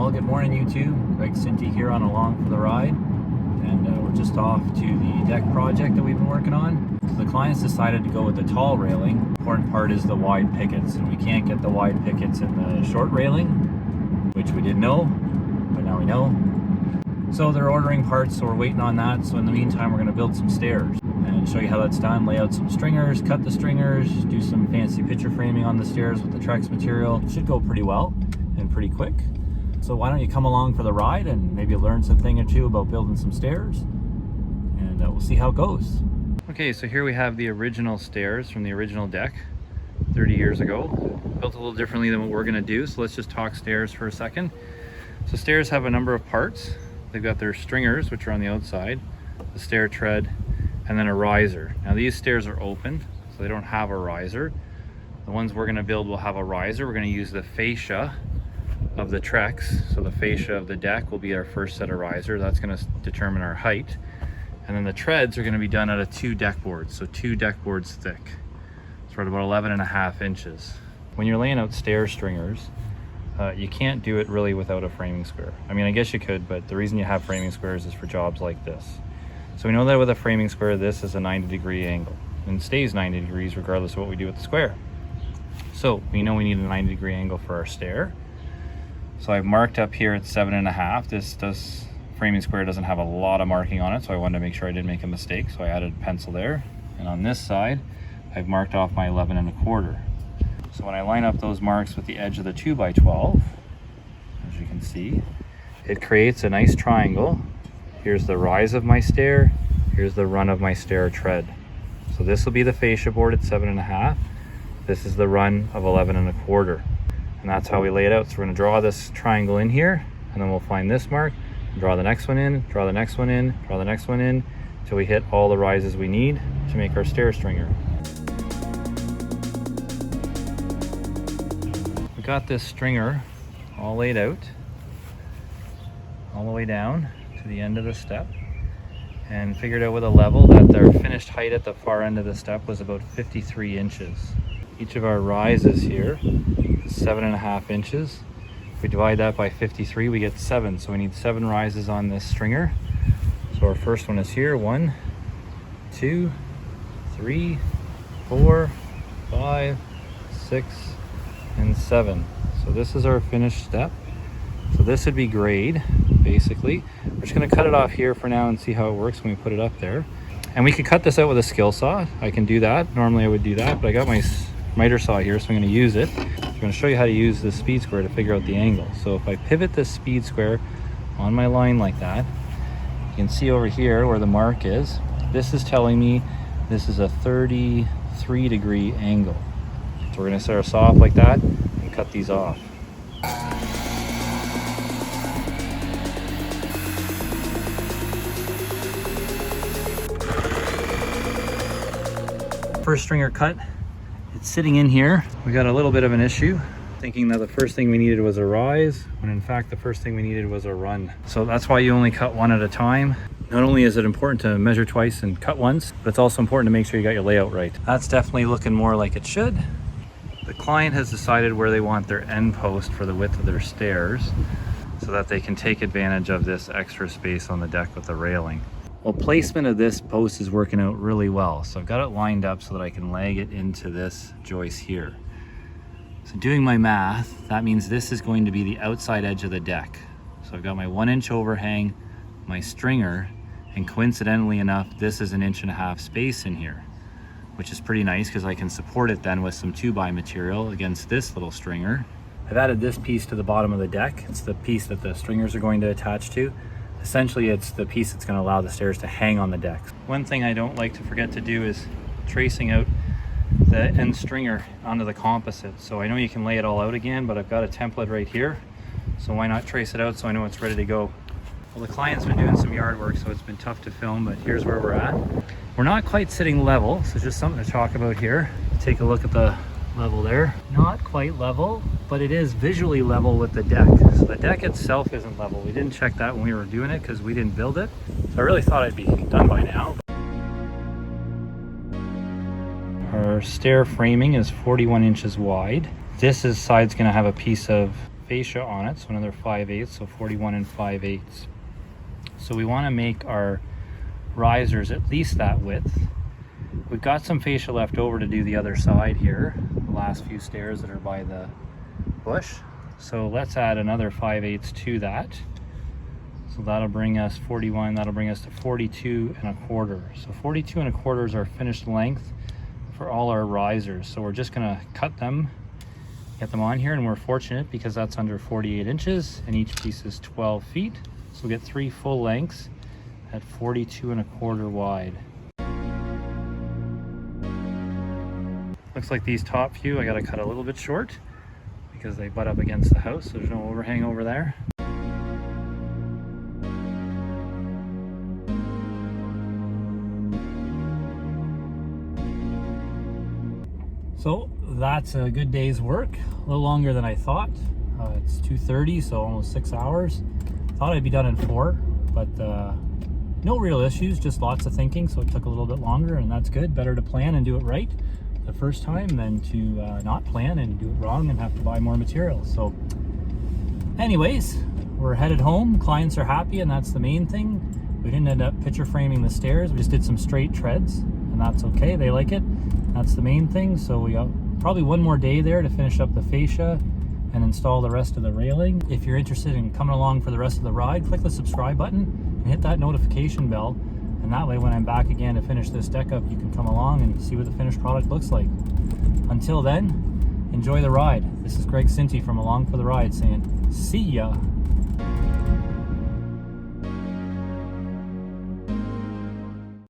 Well, good morning YouTube. Greg Cinti here on Alongfortheride, and we're just off to the deck project that we've been working on. The clients decided to go with the tall railing. The important part is the wide pickets, and we can't get the wide pickets in the short railing, which we didn't know, but now we know. So they're ordering parts, so we're waiting on that. So in the meantime, we're going to build some stairs and show you how that's done. Lay out some stringers, cut the stringers, do some fancy picture framing on the stairs with the Trex material. It should go pretty well and pretty quick. So why don't you come along for the ride and maybe learn something or two about building some stairs, and we'll see how it goes. Okay, so here we have the original stairs from the original deck 30 years ago. Built a little differently than what we're going to do, so let's just talk stairs for a second. So stairs have a number of parts. They've got their stringers, which are on the outside, the stair tread, and then a riser. Now these stairs are open, so they don't have a riser. The ones we're going to build will have a riser. We're going to use the fascia of the Trex, so the fascia of the deck will be our first set of riser. That's going to determine our height, and then the treads are going to be done out of 2 deck boards, so 2 deck boards thick. It's right about 11.5 inches. When you're laying out stair stringers, you can't do it really without a framing square. I mean, I guess you could, but the reason you have framing squares is for jobs like this. So we know that with a framing square, this is a 90-degree angle and stays 90 degrees regardless of what we do with the square. So we know we need a 90-degree angle for our stair. So I've marked up here at 7.5. This framing square doesn't have a lot of marking on it, so I wanted to make sure I didn't make a mistake, so I added a pencil there. And on this side, I've marked off my 11.25. So when I line up those marks with the edge of the 2x12, as you can see, it creates a nice triangle. Here's the rise of my stair, here's the run of my stair tread. So this will be the fascia board at 7.5. This is the run of 11.25. And that's how we lay it out. So we're going to draw this triangle in here, and then we'll find this mark, draw the next one in, draw the next one in, draw the next one in, until we hit all the rises we need to make our stair stringer. We got this stringer all laid out, all the way down to the end of the step, and figured out with a level that their finished height at the far end of the step was about 53 inches. Each of our rises here is 7.5 inches. If we divide that by 53, we get 7. So we need 7 rises on this stringer. So our first one is here. 1, 2, 3, 4, 5, 6, and 7. So this is our finished step. So this would be grade, basically. We're just going to cut it off here for now and see how it works when we put it up there. And we could cut this out with a skill saw. I can do that. Normally I would do that, but I got my miter saw here, so I'm going to use it. I'm going to show you how to use the speed square to figure out the angle. So if I pivot this speed square on my line like that, you can see over here where the mark is. This is telling me this is a 33-degree angle. So we're going to set our saw up like that and cut these off. First stringer cut. It's sitting in here. We got a little bit of an issue, thinking that the first thing we needed was a rise, when in fact the first thing we needed was a run. So that's why you only cut one at a time. Not only is it important to measure twice and cut once, but it's also important to make sure you got your layout right. That's definitely looking more like it should. The client has decided where they want their end post for the width of their stairs so that they can take advantage of this extra space on the deck with the railing. Well, placement of this post is working out really well. So I've got it lined up so that I can lag it into this joist here. So doing my math, that means this is going to be the outside edge of the deck. So I've got my 1-inch overhang, my stringer, and coincidentally enough, this is 1.5 inch space in here, which is pretty nice because I can support it then with some 2x material against this little stringer. I've added this piece to the bottom of the deck. It's the piece that the stringers are going to attach to. Essentially, it's the piece that's going to allow the stairs to hang on the deck. One thing I don't like to forget to do is tracing out the end stringer onto the composite. So I know you can lay it all out again, but I've got a template right here. So why not trace it out so I know it's ready to go? Well, the client's been doing some yard work, so it's been tough to film, but here's where we're at. We're not quite sitting level, so just something to talk about here. Take a look at the level there. Not quite level, but it is visually level with the deck. So the deck itself isn't level. We didn't check that when we were doing it because we didn't build it. So I really thought I'd be done by now. Our stair framing is 41 inches wide. This side's going to have a piece of fascia on it, so another 5/8, so 41 and 5/8. So we want to make our risers at least that width. We've got some fascia left over to do the other side here, the last few stairs that are by the bush. So let's add another 5/8 to that. So that'll bring us 41, that'll bring us to 42 and a quarter. So 42 and a quarter is our finished length for all our risers. So we're just gonna cut them, get them on here, and we're fortunate because that's under 48 inches and each piece is 12 feet. So we get 3 full lengths at 42 and a quarter wide. Looks like these top few I gotta cut a little bit short because they butt up against the house. So there's no overhang over there. So that's a good day's work, a little longer than I thought. It's 2:30, so almost 6 hours. Thought I'd be done in 4, but no real issues, just lots of thinking, so it took a little bit longer, and that's good. Better to plan and do it right the first time than to not plan and do it wrong and have to buy more materials. So anyways, we're headed home. Clients are happy, and that's the main thing. We didn't end up picture framing the stairs. We just did some straight treads, and that's okay. They like it. That's the main thing. So we got probably one more day there to finish up the fascia and install the rest of the railing. If you're interested in coming along for the rest of the ride, click the subscribe button and hit that notification bell. And that way, when I'm back again to finish this deck up, you can come along and see what the finished product looks like. Until then, enjoy the ride. This is Greg Sinty from Along for the Ride saying, see ya.